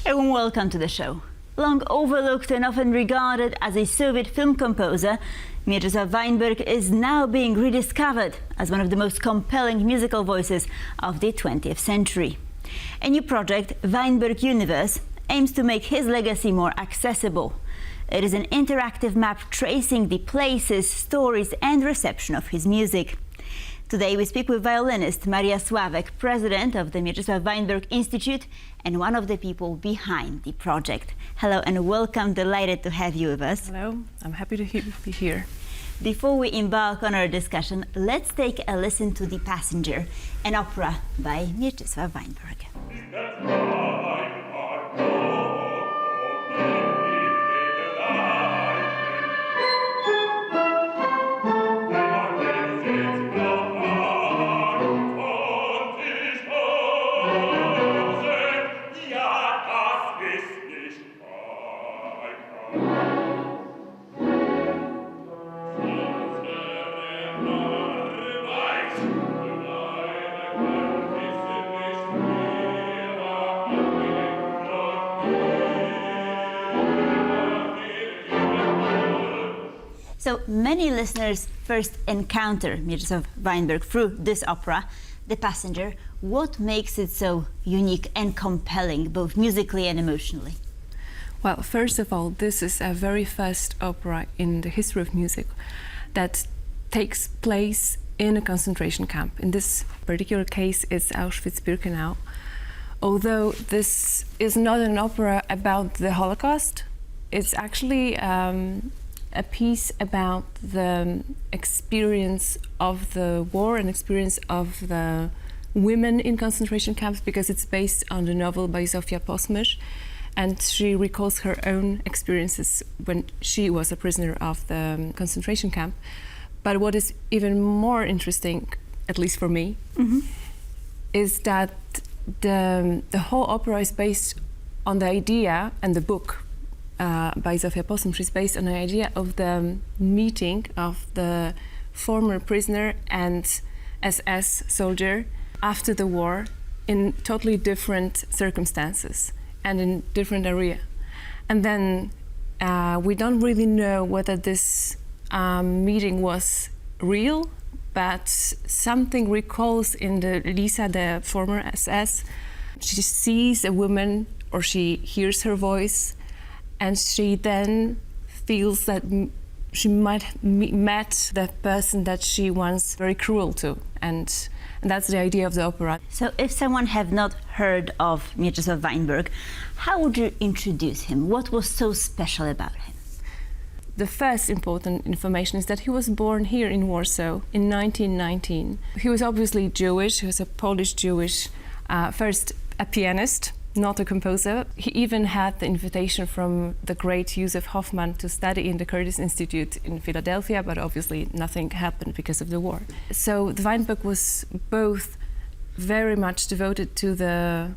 And welcome to the show. Long overlooked and often regarded as a Soviet film composer, Mieczysław Weinberg is now being rediscovered as one of the most compelling musical voices of the 20th century. A new project, Weinberg Universe, aims to make his legacy more accessible. It is an interactive map tracing the places, stories and reception of his music. Today we speak with violinist Maria Sławek, president of the Mieczysław Weinberg Institute and one of the people behind the project. Hello and welcome, delighted to have you with us. Hello, I'm happy to be here. Before we embark on our discussion, let's take a listen to The Passenger, an opera by Mieczysław Weinberg. So many listeners first encounter Mieczysław Weinberg through this opera, The Passenger. What makes it so unique and compelling, both musically and emotionally? Well, first of all, this is a very first opera in the history of music that takes place in a concentration camp. In this particular case, it's Auschwitz-Birkenau. Although this is not an opera about the Holocaust, it's actually a piece about the experience of the war and experience of the women in concentration camps, because it's based on the novel by Zofia Posmysz, and she recalls her own experiences when she was a prisoner of the concentration camp. But what is even more interesting, at least for me, is that the whole opera is based on the idea, and the book by Zofia Posmysz is based on the idea of the meeting of the former prisoner and SS soldier after the war in totally different circumstances and in different area. And then we don't really know whether this meeting was real, but something recalls in the Lisa, the former SS. She sees a woman, or she hears her voice, and she then feels that she might met the person that she once very cruel to, and that's the idea of the opera. So if someone have not heard of Mieczysław Weinberg, how would you introduce him? What was so special about him? The first important information is that he was born here in Warsaw in 1919. He was obviously Jewish. He was a Polish Jewish, first a pianist, not a composer. He even had the invitation from the great Józef Hoffman to study in the Curtis Institute in Philadelphia, but obviously nothing happened because of the war. So the Weinberg was both very much devoted to the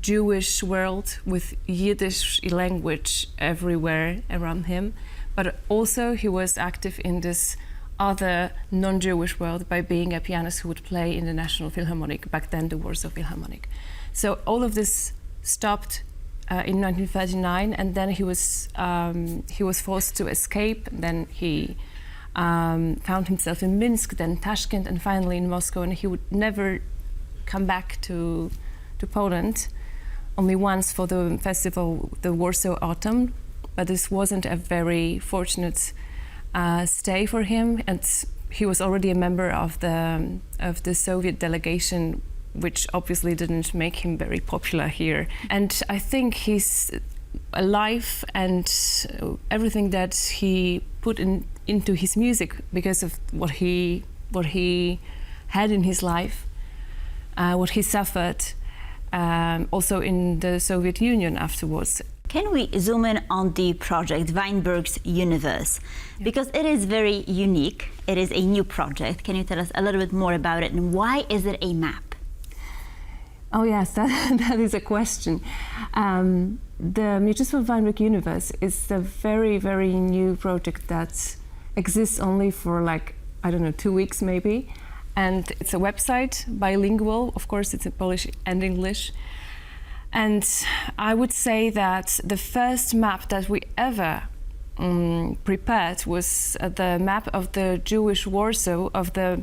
Jewish world with Yiddish language everywhere around him, but also he was active in this other non-Jewish world by being a pianist who would play in the National Philharmonic, back then the Warsaw Philharmonic. So all of this stopped in 1939, and then he was forced to escape. Then he found himself in Minsk, then Tashkent, and finally in Moscow. And he would never come back to Poland. Only once for the festival, the Warsaw Autumn, but this wasn't a very fortunate stay for him. And he was already a member of the Soviet delegation, which obviously didn't make him very popular here. And I think his life and everything that he put into his music, because of what he had in his life, what he suffered, also in the Soviet Union afterwards. Can we zoom in on the project, Weinberg's Universe? Yeah. Because it is very unique. It is a new project. Can you tell us a little bit more about it, and why is it a map? Oh yes, that is a question. The Mieczysław Weinberg Universe is a very, very new project that exists only for 2 weeks maybe. And it's a website, bilingual, of course it's in Polish and English. And I would say that the first map that we ever prepared was the map of the Jewish Warsaw, of the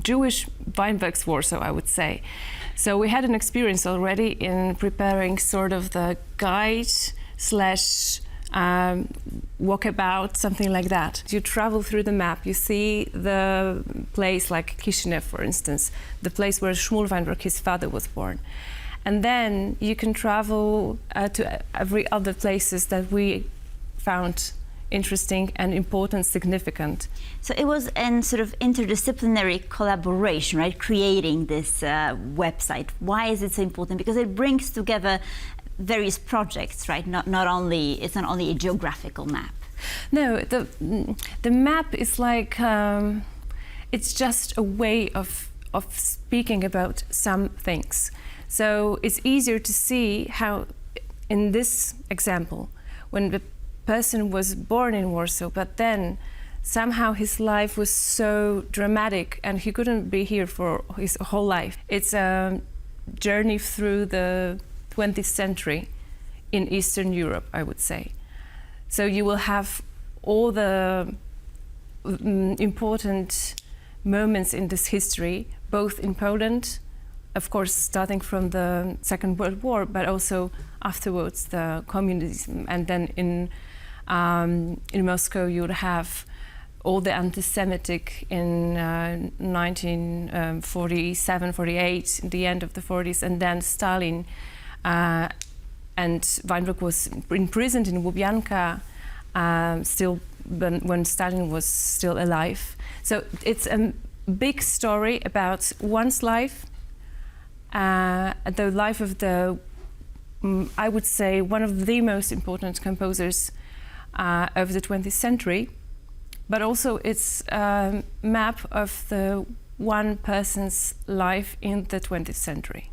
Jewish Weinberg's Warsaw, I would say. So we had an experience already in preparing sort of the guide slash walkabout, something like that. You travel through the map, you see the place like Kishinev, for instance, the place where Shmuel Weinberg, his father, was born. And then you can travel to every other places that we found interesting and important, significant. So it was a sort of interdisciplinary collaboration, right? Creating this website. Why is it so important? Because it brings together various projects, right? It's not only a geographical map. No, the map is like it's just a way of speaking about some things. So it's easier to see how, in this example, when the person was born in Warsaw, but then somehow his life was so dramatic and he couldn't be here for his whole life. It's a journey through the 20th century in Eastern Europe, I would say. So you will have all the important moments in this history, both in Poland, of course, starting from the Second World War, but also afterwards the communism, and then in Moscow you would have all the anti-Semitic in 1947, 48, the end of the 40s, and then Stalin. And Weinberg was imprisoned in Lubyanka still when Stalin was still alive. So it's a big story about one's life, the life of the, I would say, one of the most important composers of the 20th century, but also it's a map of the one person's life in the 20th century.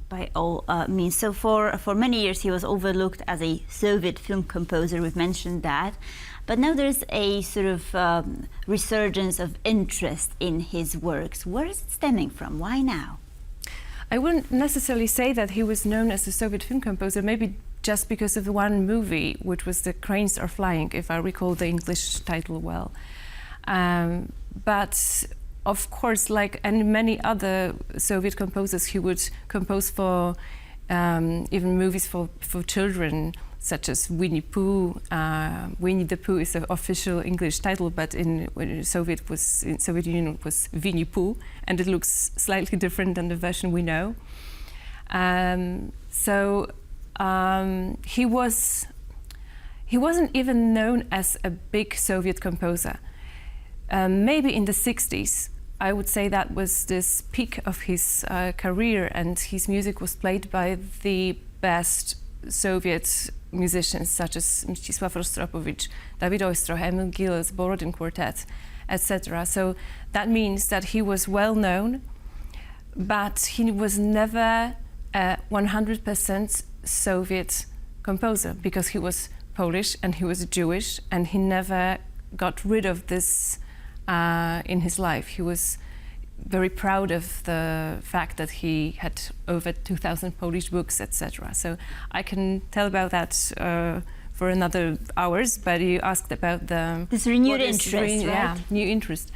By all means. So for many years he was overlooked as a Soviet film composer, we've mentioned that, but now there's a sort of resurgence of interest in his works. Where is it stemming from? Why now? I wouldn't necessarily say that he was known as a Soviet film composer, maybe just because of the one movie, which was The Cranes Are Flying, if I recall the English title well. But of course, like many other Soviet composers, he would compose for even movies for children, such as Winnie Pooh. Winnie the Pooh is the official English title, but in Soviet Union it was Winnie Pooh, and it looks slightly different than the version we know. He wasn't even known as a big Soviet composer. Maybe in the 60s, I would say that was this peak of his career, and his music was played by the best Soviet musicians such as Mieczysław Weinberg, David Oistrakh, Emil Gilels, Borodin Quartet, etc. So that means that he was well known, but he was never a 100% Soviet composer, because he was Polish and he was Jewish, and he never got rid of this in his life. He was very proud of the fact that he had over 2,000 Polish books, etc. So I can tell about that for another hours, but you asked about this renewed interest, right? Yeah, new interest.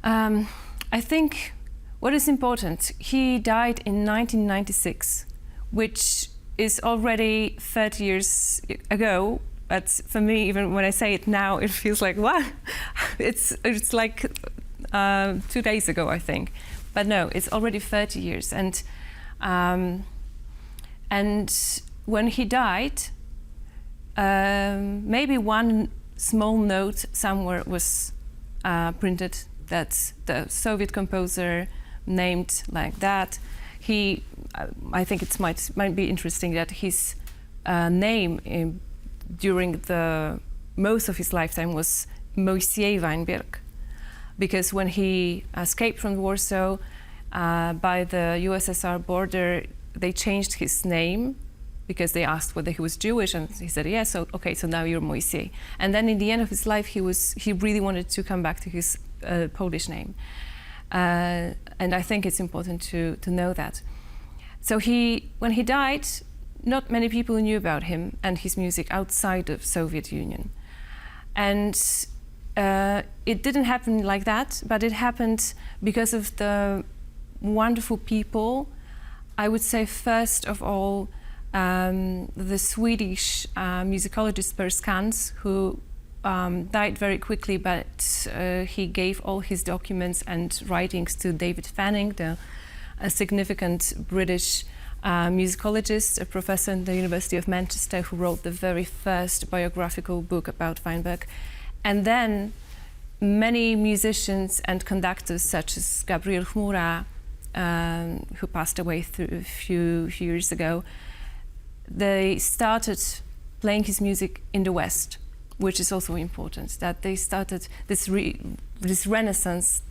I think what is important, he died in 1996, which is already 30 years ago. But for me, even when I say it now, it feels like, what? It's like 2 days ago, I think. But no, it's already 30 years. And when he died, maybe one small note somewhere was printed that the Soviet composer named like that. I think it might be interesting that his name during the most of his lifetime was Mieczysław Weinberg, because when he escaped from Warsaw by the USSR border, they changed his name because they asked whether he was Jewish, and he said yes. So okay, so now you're Mieczysław. And then in the end of his life, he really wanted to come back to his Polish name, and I think it's important to know that. So when he died, not many people knew about him and his music outside of Soviet Union. And it didn't happen like that, but it happened because of the wonderful people. I would say first of all, the Swedish musicologist Per Skans, who died very quickly, but he gave all his documents and writings to David Fanning, a significant British musicologist, a professor in the University of Manchester, who wrote the very first biographical book about Weinberg. And then many musicians and conductors, such as Gabriel Chmura, who passed away a few years ago, they started playing his music in the West, which is also important, that they started this renaissance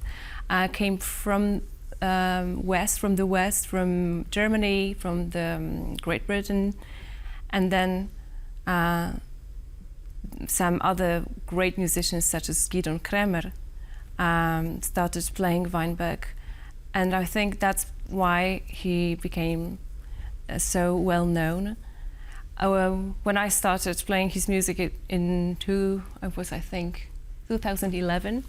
came from the West, from Germany, from Great Britain, and then some other great musicians such as Gideon Kremer started playing Weinberg, and I think that's why he became so well known. When I started playing his music in 2011,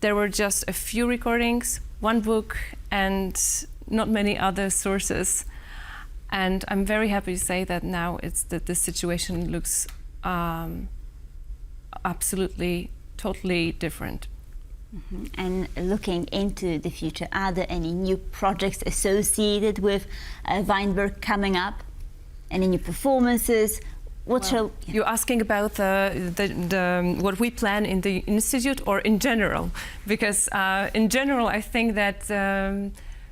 there were just a few recordings, one book, and not many other sources. And I'm very happy to say that now the situation looks absolutely, totally different. Mm-hmm. And looking into the future, are there any new projects associated with Weinberg coming up? Any new performances? You're asking about what we plan in the institute or in general? Because in general, I think that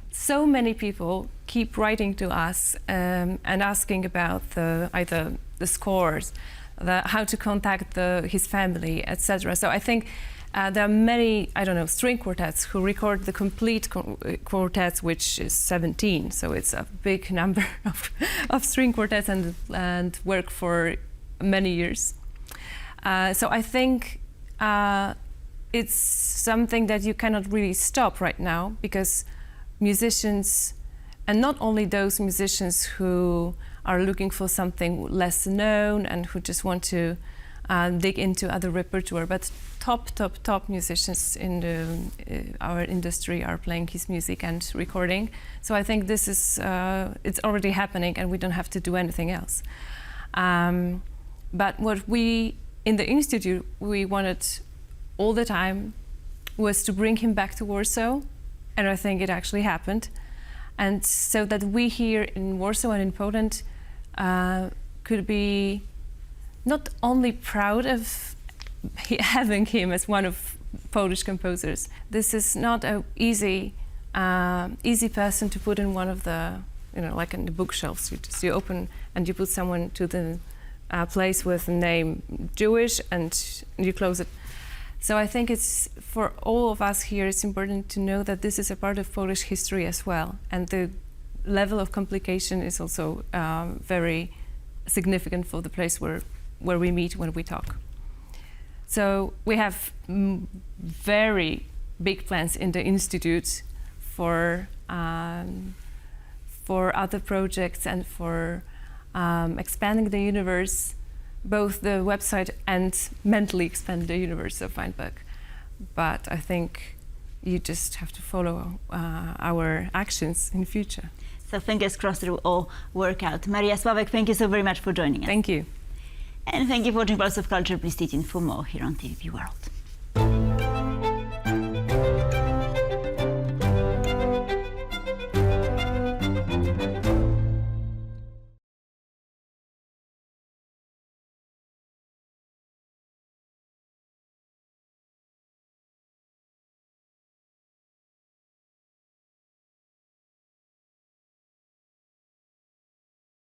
so many people keep writing to us and asking about either the scores, how to contact his family, etc. So I think there are many, string quartets who record the complete quartets, which is 17. So it's a big number of string quartets and work for many years. So I think it's something that you cannot really stop right now, because musicians, and not only those musicians who are looking for something less known and who just want to dig into other repertoire, but top musicians in our industry are playing his music and recording. So I think this is it's already happening, and we don't have to do anything else. But what we in the institute we wanted all the time was to bring him back to Warsaw, and I think it actually happened. And so that we here in Warsaw and in Poland could be not only proud of having him as one of Polish composers. This is not an easy person to put in one of the, like in the bookshelves. You open and you put someone to the place with the name Jewish and you close it. So I think it's, for all of us here, it's important to know that this is a part of Polish history as well. And the level of complication is also very significant for the place where we meet when we talk. So we have very big plans in the Institute for other projects and for expanding the universe, both the website and mentally expand the universe of Weinberg. But I think you just have to follow our actions in future. So fingers crossed it will all work out. Maria Sławek, thank you so very much for joining us. Thank you. And thank you for watching Pulse of Culture. Please stay tuned for more here on TVP World.